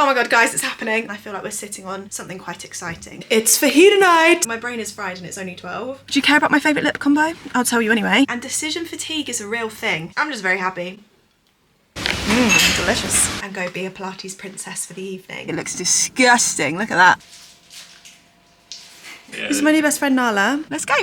Oh my god, guys, it's happening. I feel like we're sitting on something quite exciting. It's fajita night. My brain is fried and it's only 12. Do you care about my favourite lip combo? I'll tell you anyway. And decision fatigue is a real thing. I'm just very happy. Delicious. And go be a Pilates princess for the evening. It looks disgusting. Look at that. Yeah. This is my new best friend, Nala. Let's go.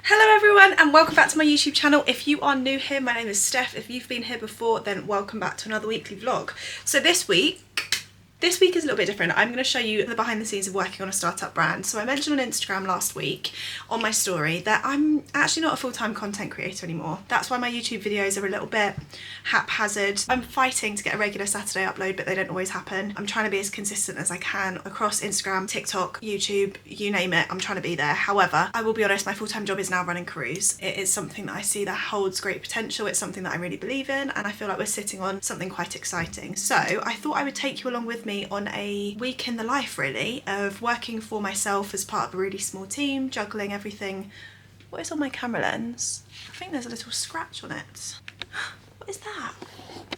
Hello everyone and welcome back to my YouTube channel. If you are new here, my name is Steph. If you've been here before, then welcome back to another weekly vlog. So this week is a little bit different. I'm going to show you the behind the scenes of working on a startup brand. So I mentioned on Instagram last week on my story that I'm actually not a full-time content creator anymore. That's why my YouTube videos are a little bit haphazard. I'm fighting to get a regular Saturday upload, but they don't always happen. I'm trying to be as consistent as I can across Instagram, TikTok, YouTube, you name it. I'm trying to be there. However, I will be honest, my full-time job is now running Cruise. It is something that I see that holds great potential. It's something that I really believe in, and I feel like we're sitting on something quite exciting. So I thought I would take you along with me on a week in the life, really, of working for myself as part of a really small team, juggling everything. What is on my camera lens? I think there's a little scratch on it. What is that?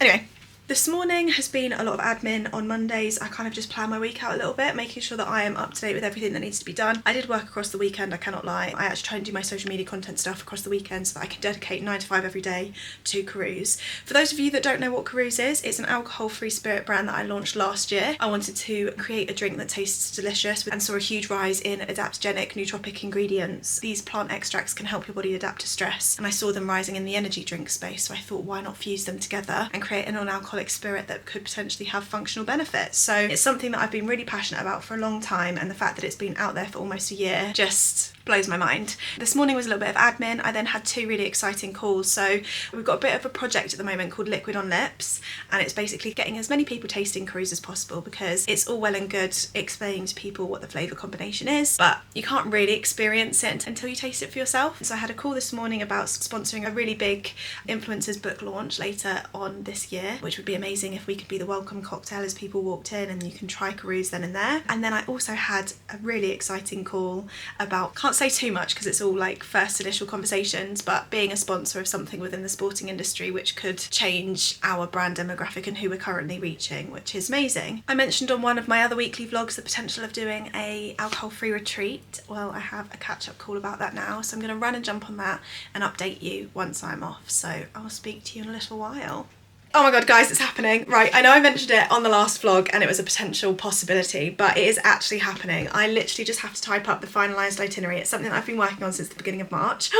Anyway, this morning has been a lot of admin. On Mondays, I kind of just plan my week out a little bit, making sure that I am up to date with everything that needs to be done. I did work across the weekend, I cannot lie. I actually try and do my social media content stuff across the weekend so that I can dedicate 9 to 5 every day to Cruise. For those of you that don't know what Cruise is, it's an alcohol-free spirit brand that I launched last year. I wanted to create a drink that tastes delicious and saw a huge rise in adaptogenic nootropic ingredients. These plant extracts can help your body adapt to stress, and I saw them rising in the energy drink space, so I thought, why not fuse them together and create a non-alcoholic spirit that could potentially have functional benefits. So it's something that I've been really passionate about for a long time, and the fact that it's been out there for almost a year just blows my mind. This morning was a little bit of admin. I then had 2 really exciting calls. So we've got a bit of a project at the moment called Liquid on Lips, and it's basically getting as many people tasting Cruise as possible, because it's all well and good explaining to people what the flavour combination is, but you can't really experience it until you taste it for yourself. So I had a call this morning about sponsoring a really big influencers book launch later on this year, which would be amazing if we could be the welcome cocktail as people walked in, and you can try Cruise then and there. And then I also had a really exciting call about, can't say too much because it's all like first initial conversations, but being a sponsor of something within the sporting industry which could change our brand demographic and who we're currently reaching, which is amazing. I mentioned on one of my other weekly vlogs the potential of doing a alcohol-free retreat. Well, I have a catch-up call about that now, so I'm going to run and jump on that and update you once I'm off. So I'll speak to you in a little while. Oh my god, guys, it's happening. Right, I know I mentioned it on the last vlog and it was a potential possibility, but it is actually happening. I literally just have to type up the finalised itinerary. It's something that I've been working on since the beginning of March.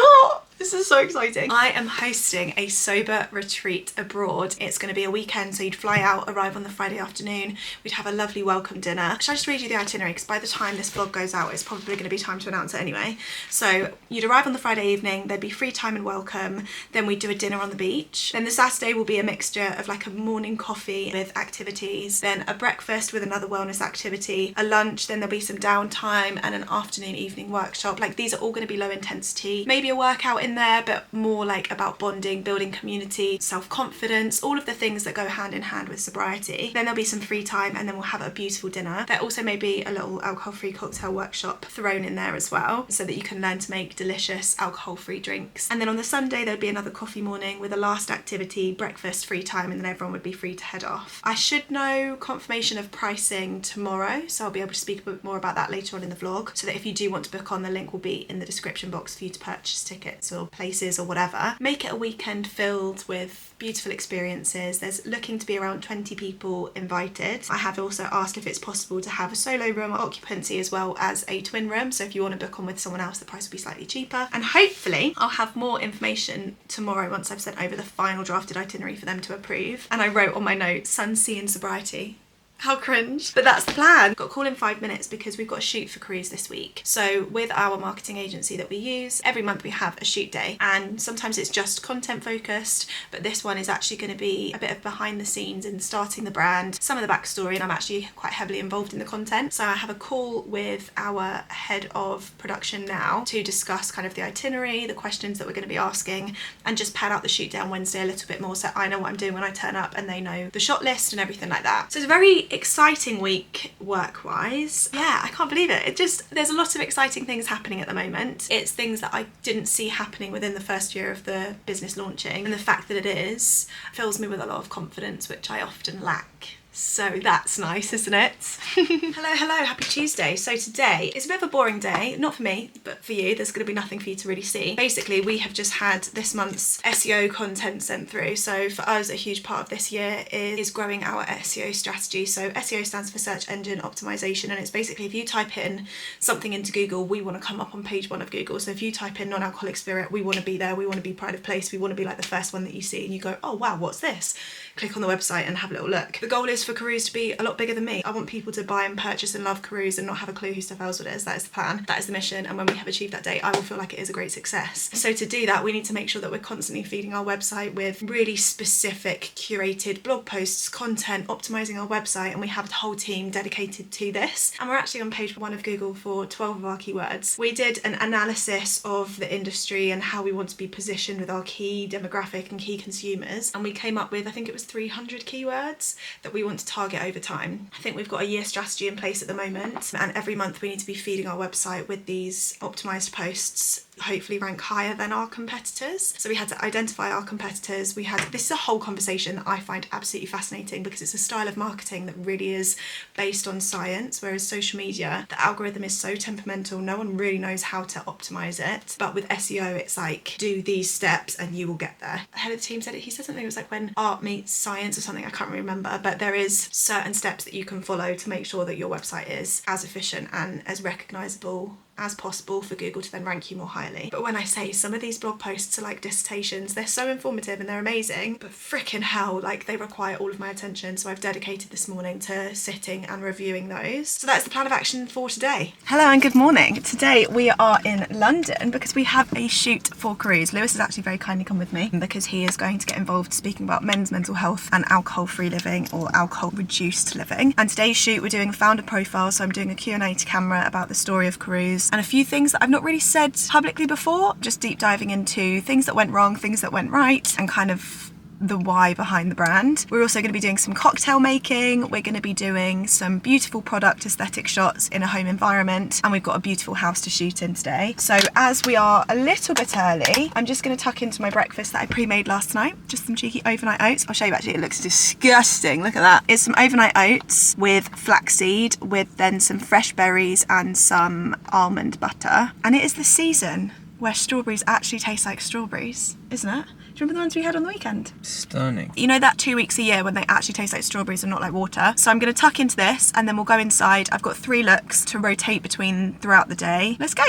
This is so exciting. I am hosting a sober retreat abroad. It's going to be a weekend, so you'd fly out, arrive on the Friday afternoon. We'd have a lovely welcome dinner. Should I just read you the itinerary? Because by the time this vlog goes out, it's probably going to be time to announce it anyway. So you'd arrive on the Friday evening, there'd be free time and welcome. Then we'd do a dinner on the beach. Then the Saturday will be a mixture of like a morning coffee with activities, then a breakfast with another wellness activity, a lunch, then there'll be some downtime, and an afternoon evening workshop. Like, these are all going to be low intensity. Maybe a workout in there, but more like about bonding, building community, self-confidence, all of the things that go hand in hand with sobriety. Then there'll be some free time, and then we'll have a beautiful dinner. There also may be a little alcohol-free cocktail workshop thrown in there as well, so that you can learn to make delicious alcohol-free drinks. And then on the Sunday there'd be another coffee morning with a last activity, breakfast, free time, and then everyone would be free to head off. I should know confirmation of pricing tomorrow, so I'll be able to speak a bit more about that later on in the vlog, so that if you do want to book on, the link will be in the description box for you to purchase tickets or places or whatever. Make it a weekend filled with beautiful experiences. There's looking to be around 20 people invited. I have also asked if it's possible to have a solo room occupancy as well as a twin room, so if you want to book on with someone else, the price will be slightly cheaper. And hopefully I'll have more information tomorrow once I've sent over the final drafted itinerary for them to approve. And I wrote on my notes, sun, sea and sobriety. How cringe. But that's the plan. Got a call in 5 minutes because we've got a shoot for Cruise this week. So with our marketing agency that we use, every month we have a shoot day, and sometimes it's just content focused, but this one is actually going to be a bit of behind the scenes in starting the brand, some of the backstory, and I'm actually quite heavily involved in the content. So I have a call with our head of production now to discuss kind of the itinerary, the questions that we're going to be asking, and just pad out the shoot day on Wednesday a little bit more, so I know what I'm doing when I turn up and they know the shot list and everything like that. So it's a very exciting week work-wise. Yeah, I can't believe it. There's a lot of exciting things happening at the moment. It's things that I didn't see happening within the first year of the business launching, and the fact that it is fills me with a lot of confidence, which I often lack. So that's nice, isn't it? Hello, happy Tuesday. So today is a bit of a boring day, not for me, but for you. There's going to be nothing for you to really see. Basically, we have just had this month's SEO content sent through. So for us, a huge part of this year is growing our SEO strategy. So SEO stands for search engine optimization, and it's basically if you type in something into Google, we want to come up on page 1 of Google. So if you type in non-alcoholic spirit, we want to be there. We want to be pride of place. We want to be like the first one that you see and you go, oh wow, what's this? Click on the website and have a little look. The goal is for Carews to be a lot bigger than me. I want people to buy and purchase and love Carews and not have a clue who Steph Ellswood is. That is the plan. That is the mission. And when we have achieved that date, I will feel like it is a great success. So to do that, we need to make sure that we're constantly feeding our website with really specific curated blog posts, content, optimizing our website. And we have a whole team dedicated to this. And we're actually on page 1 of Google for 12 of our keywords. We did an analysis of the industry and how we want to be positioned with our key demographic and key consumers. And we came up with, I think it was 300 keywords that we want to target over time. I think we've got a year strategy in place at the moment, and every month we need to be feeding our website with these optimized posts, hopefully rank higher than our competitors. So we had to identify our competitors. This is a whole conversation that I find absolutely fascinating because it's a style of marketing that really is based on science, whereas social media, the algorithm is so temperamental, no one really knows how to optimize it. But with SEO, it's like, do these steps and you will get there. The head of the team said it, he said something, it was like when art meets science or something, I can't remember, but there is certain steps that you can follow to make sure that your website is as efficient and as recognizable as possible for Google to then rank you more highly. But when I say some of these blog posts are like dissertations, they're so informative and they're amazing, but frickin' hell, like they require all of my attention. So I've dedicated this morning to sitting and reviewing those. So that's the plan of action for today. Hello and good morning. Today we are in London because we have a shoot for Carews. Lewis has actually very kindly come with me because he is going to get involved speaking about men's mental health and alcohol-free living or alcohol-reduced living. And today's shoot, we're doing a founder profile. So I'm doing a Q&A to camera about the story of Carews and a few things that I've not really said publicly before, just deep diving into things that went wrong, things that went right, and kind of the why behind the brand. We're also going to be doing some cocktail making. We're going to be doing some beautiful product aesthetic shots in a home environment, and we've got a beautiful house to shoot in today. So as we are a little bit early, I'm just going to tuck into my breakfast that I pre-made last night, just some cheeky overnight oats. I'll show you, actually it looks disgusting, look at that. It's some overnight oats with flaxseed, with then some fresh berries and some almond butter. And it is the season where strawberries actually taste like strawberries, isn't it? Do you remember the ones we had on the weekend? Stunning. You know that 2 weeks a year when they actually taste like strawberries and not like water? So I'm going to tuck into this and then we'll go inside. I've got 3 looks to rotate between throughout the day. Let's go.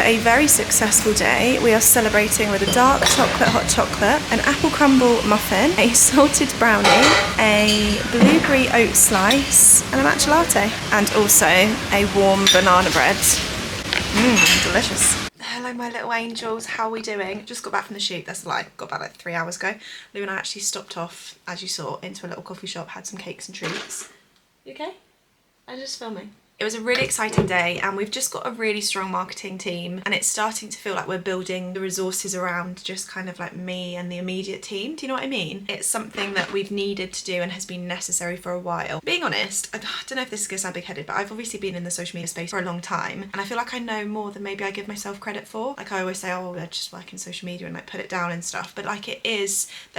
A very successful day. We are celebrating with a dark chocolate hot chocolate, an apple crumble muffin, a salted brownie, a blueberry oat slice, and a matcha latte, and also a warm banana bread. Delicious. Hello my little angels, how are we doing? Just got back from the shoot, that's a lie, got back like 3 hours ago. Lou and I actually stopped off, as you saw, into a little coffee shop, had some cakes and treats. You okay? I'm just filming. It was a really exciting day and we've just got a really strong marketing team and it's starting to feel like we're building the resources around just kind of like me and the immediate team. Do you know what I mean? It's something that we've needed to do and has been necessary for a while. Being honest, I don't know if this is gonna sound big-headed, but I've obviously been in the social media space for a long time and I feel like I know more than maybe I give myself credit for. Like I always say, oh, I just work in social media and like put it down and stuff, but like there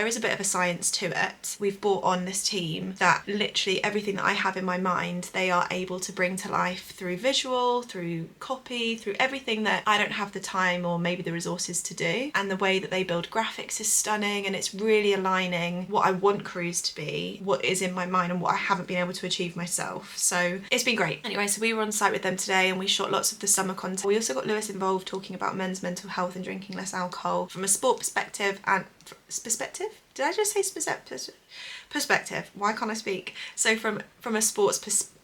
is a bit of a science to it. We've brought on this team that literally everything that I have in my mind, they are able to bring to life through visual, through copy, through everything that I don't have the time or maybe the resources to do. And the way that they build graphics is stunning and it's really aligning what I want Carews to be, what is in my mind and what I haven't been able to achieve myself. So it's been great. Anyway, so we were on site with them today and we shot lots of the summer content. We also got Lewis involved talking about men's mental health and drinking less alcohol from a sport perspective and perspective? Did I just say perspective? Why can't I speak? So from a sports perspective,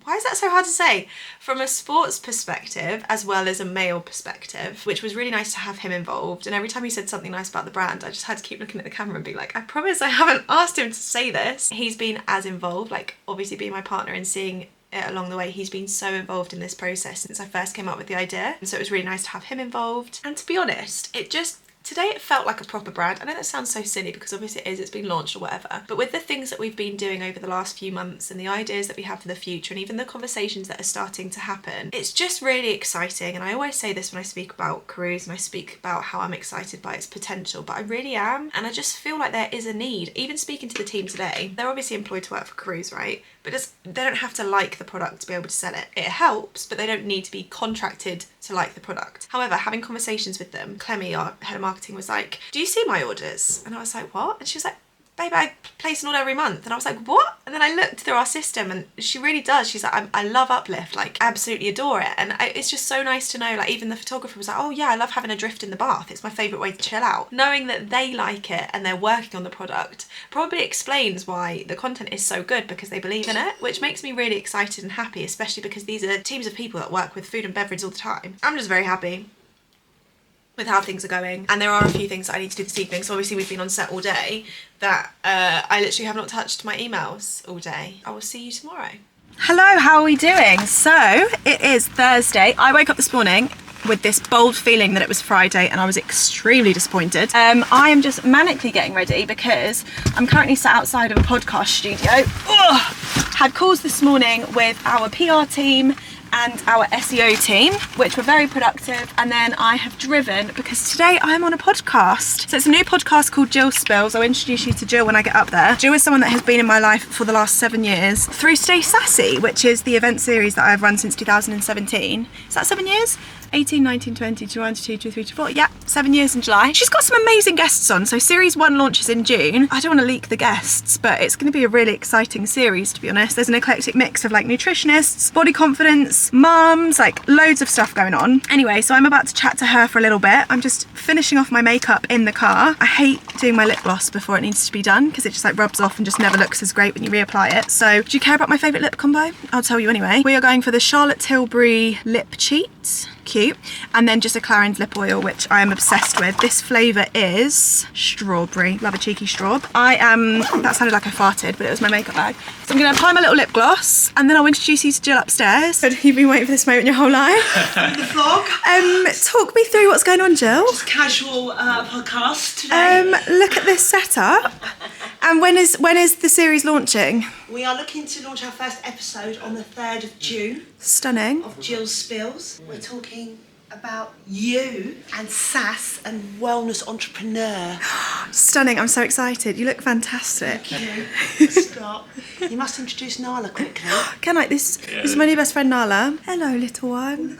why is that so hard to say? From a sports perspective as well as a male perspective, which was really nice to have him involved. And every time he said something nice about the brand, I just had to keep looking at the camera and be like, I promise I haven't asked him to say this. He's been as involved, like obviously being my partner and seeing it along the way. He's been so involved in this process since I first came up with the idea. And so it was really nice to have him involved. And to be honest, today it felt like a proper brand. I know that sounds so silly because obviously it is, it's been launched or whatever, but with the things that we've been doing over the last few months and the ideas that we have for the future and even the conversations that are starting to happen, it's just really exciting. And I always say this when I speak about Cruise and I speak about how I'm excited by its potential, but I really am. And I just feel like there is a need. Even speaking to the team today, they're obviously employed to work for Cruise, right? But they don't have to like the product to be able to sell it. It helps, but they don't need to be contracted to like the product. However, having conversations with them, Clemmy, our head of marketing, was like, do you see my orders? And I was like, what? And she was like, babe, I place an order every month. And I was like, what? And then I looked through our system and she really does. She's like, I love Uplift, like absolutely adore it. And it's just so nice to know, like even the photographer was like, oh yeah, I love having a drift in the bath. It's my favourite way to chill out. Knowing that they like it and they're working on the product probably explains why the content is so good, because they believe in it, which makes me really excited and happy, especially because these are teams of people that work with food and beverage all the time. I'm just very happy with how things are going, and there are a few things that I need to do this evening. So obviously we've been on set all day that I literally have not touched my emails all day. I will see you tomorrow. Hello, how are we doing? So it is Thursday. I woke up this morning with this bold feeling that it was Friday and I was extremely disappointed. I am just manically getting ready because I'm currently sat outside of a podcast studio. Ugh. Had calls this morning with our PR team and our SEO team, which were very productive. And then I have driven because today I'm on a podcast. So it's a new podcast called Jill Spills. I'll introduce you to Jill when I get up there. Jill is someone that has been in my life for the last 7 years through Stay Sassy, which is the event series that I've run since 2017. Is that 7 years? 18, 19, 20, 21, 22, 23, 24, yeah, 7 years in July. She's got some amazing guests on. So series 1 launches in June. I don't want to leak the guests, but it's going to be a really exciting series, to be honest. There's an eclectic mix of like nutritionists, body confidence, mums, like loads of stuff going on. Anyway, so I'm about to chat to her for a little bit. I'm just finishing off my makeup in the car. I hate doing my lip gloss before it needs to be done because it just like rubs off and just never looks as great when you reapply it. So do you care about my favourite lip combo? I'll tell you anyway. We are going for the Charlotte Tilbury Lip Cheat. Cute. And then just a Clarins lip oil, which I am obsessed with. This flavour is strawberry. Love a cheeky straw. That sounded like I farted, but it was my makeup bag. So I'm going to apply my little lip gloss and then I'll introduce you to Jill upstairs. So you've been waiting for this moment your whole life. The vlog. Talk me through what's going on, Jill. Just casual podcast today. Look at this setup. And when is the series launching? We are looking to launch our first episode on the 3rd of June. Stunning. Of Jill Spills. We're talking about you and sass and wellness entrepreneur. Stunning. I'm so excited. You look fantastic. Thank you. Stop. You must introduce Nala quickly. Can I? This is my new best friend Nala. Hello, little one.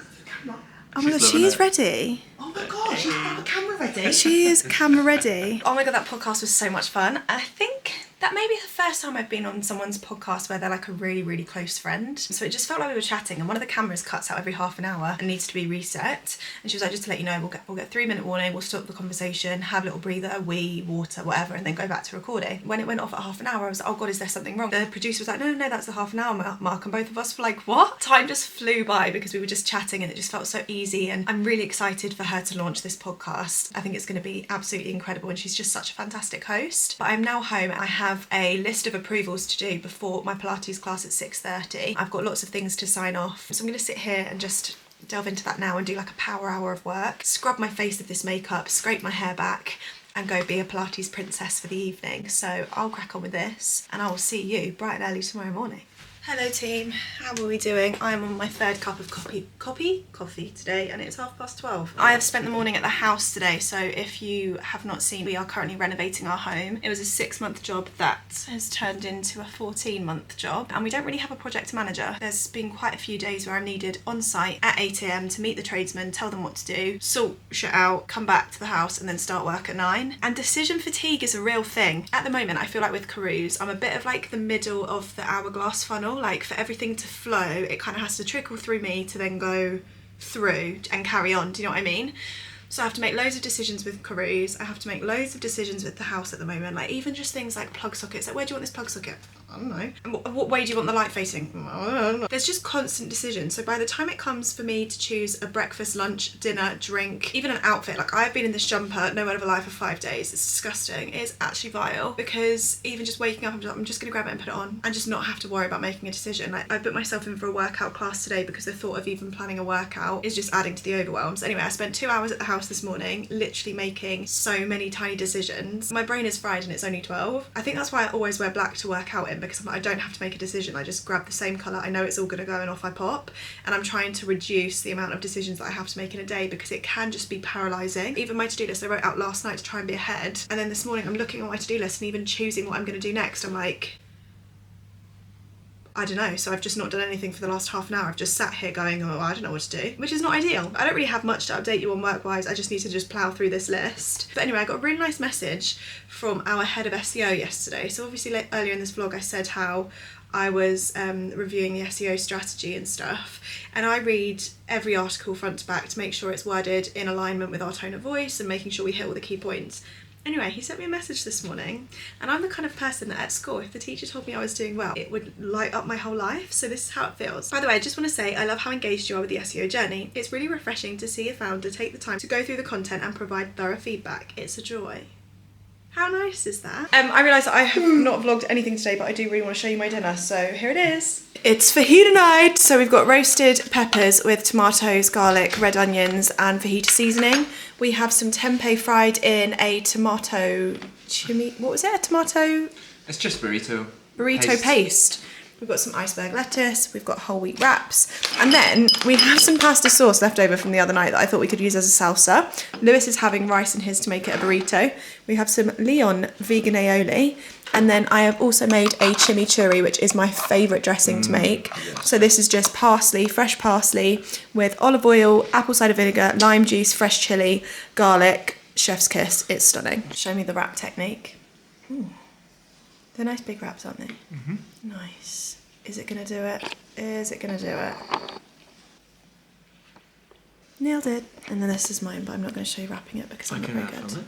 Oh my god, she is ready. Oh my god, she's got the camera ready. She is camera ready. Oh my god, that podcast was so much fun. I think that may be the first time I've been on someone's podcast where they're like a really, really close friend. So it just felt like we were chatting and one of the cameras cuts out every half an hour and needs to be reset. And she was like, just to let you know, we'll get 3-minute warning, we'll stop the conversation, have a little breather, wee, water, whatever, and then go back to recording. When it went off at half an hour, I was like, oh god, is there something wrong? The producer was like, no, that's the half an hour mark. And both of us were like, what? Time just flew by because we were just chatting and it just felt so easy. And I'm really excited for her to launch this podcast. I think it's going to be absolutely incredible and she's just such a fantastic host. But I'm now home and I have a list of approvals to do before my Pilates class at 6:30. I've got lots of things to sign off. So I'm going to sit here and just delve into that now and do like a power hour of work, scrub my face with this makeup, scrape my hair back and go be a Pilates princess for the evening. So I'll crack on with this and I will see you bright and early tomorrow morning. Hello team, how are we doing? I'm on my 3rd cup of coffee today and it's 12:30. I have spent the morning at the house today, so if you have not seen, we are currently renovating our home. It was a 6-month job that has turned into a 14-month job and we don't really have a project manager. There's been quite a few days where I'm needed on site at 8 AM to meet the tradesmen, tell them what to do, sort shit out, come back to the house and then start work at 9. And decision fatigue is a real thing. At the moment I feel like with Carews, I'm a bit of like the middle of the hourglass funnel. Like for everything to flow, it kind of has to trickle through me to then go through and carry on. Do you know what I mean? So I have to make loads of decisions with Carews. I have to make loads of decisions with the house at the moment. Like even just things like plug sockets. Like where do you want this plug socket? I don't know. And what way do you want the light facing? I don't know. There's just constant decisions. So by the time it comes for me to choose a breakfast, lunch, dinner, drink, even an outfit, like I've been in this jumper, no word of a lie, for 5 days. It's disgusting. It's actually vile, because even just waking up, I'm just gonna grab it and put it on and just not have to worry about making a decision. Like, I put myself in for a workout class today because the thought of even planning a workout is just adding to the overwhelm. So anyway, I spent 2 hours at the house this morning, literally making so many tiny decisions. My brain is fried and it's only 12. I think that's why I always wear black to work out in, because I don't have to make a decision. I just grab the same colour. I know it's all gonna go and off I pop. And I'm trying to reduce the amount of decisions that I have to make in a day, because it can just be paralysing. Even my to-do list, I wrote out last night to try and be ahead. And then this morning I'm looking at my to-do list and even choosing what I'm gonna do next. I'm like, I don't know. So I've just not done anything for the last half an hour. I've just sat here going, oh, I don't know what to do, which is not ideal. I don't really have much to update you on work-wise. I just need to just plough through this list. But anyway, I got a really nice message from our head of SEO yesterday. So obviously earlier in this vlog I said how I was reviewing the SEO strategy and stuff, and I read every article front to back to make sure it's worded in alignment with our tone of voice and making sure we hit all the key points. Anyway, he sent me a message this morning, and I'm the kind of person that at school, if the teacher told me I was doing well, it would light up my whole life. So this is how it feels. By the way, I just want to say I love how engaged you are with the SEO journey. It's really refreshing to see a founder take the time to go through the content and provide thorough feedback. It's a joy. How nice is that? I realise that I have not vlogged anything today, but I do really want to show you my dinner, so here it is. It's fajita night, so we've got roasted peppers with tomatoes, garlic, red onions and fajita seasoning. We have some tempeh fried in a tomato what was it? A tomato? It's just burrito. Burrito paste. We've got some iceberg lettuce, we've got whole wheat wraps, and then we have some pasta sauce left over from the other night that I thought we could use as a salsa. Lewis is having rice in his to make it a burrito. We have some Leon vegan aioli, and then I have also made a chimichurri, which is my favourite dressing to make. Yes. So this is just parsley, fresh parsley, with olive oil, apple cider vinegar, lime juice, fresh chilli, garlic, chef's kiss. It's stunning. Show me the wrap technique. Ooh. They're nice big wraps, aren't they? Mm-hmm. Nice. Is it gonna do it? Is it gonna do it? Nailed it. And then this is mine, but I'm not gonna show you wrapping it because I'm not very good.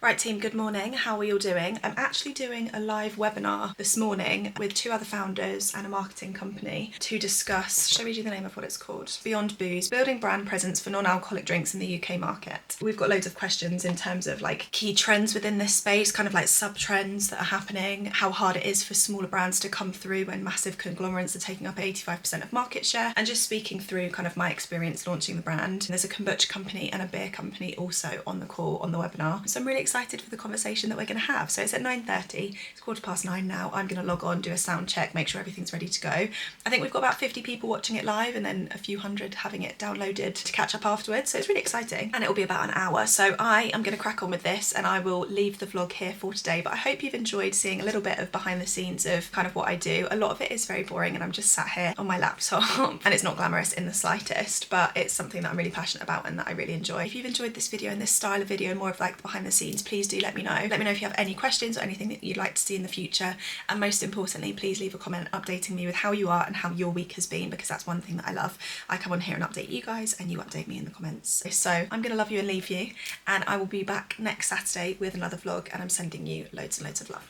Right team, good morning. How are you all doing? I'm actually doing a live webinar this morning with 2 other founders and a marketing company to discuss, shall we do the name of what it's called? Beyond Booze, building brand presence for non-alcoholic drinks in the UK market. We've got loads of questions in terms of like key trends within this space, kind of like sub-trends that are happening, how hard it is for smaller brands to come through when massive conglomerates are taking up 85% of market share, and just speaking through kind of my experience launching the brand. There's a kombucha company and a beer company also on the call on the webinar. So I'm really excited for the conversation that we're going to have. So it's at 9:30, it's 9:15 now. I'm going to log on, do a sound check, make sure everything's ready to go. I think we've got about 50 people watching it live and then a few hundred having it downloaded to catch up afterwards. So it's really exciting, and it'll be about an hour. So I am going to crack on with this and I will leave the vlog here for today, but I hope you've enjoyed seeing a little bit of behind the scenes of kind of what I do. A lot of it is very boring and I'm just sat here on my laptop and it's not glamorous in the slightest, but it's something that I'm really passionate about and that I really enjoy. If you've enjoyed this video and this style of video, more of like the behind the scenes, please do let me know. Let me know if you have any questions or anything that you'd like to see in the future, and most importantly, please leave a comment updating me with how you are and how your week has been, because that's one thing that I love. I come on here and update you guys and you update me in the comments. So I'm gonna love you and leave you, and I will be back next Saturday with another vlog, and I'm sending you loads and loads of love.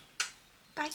Bye.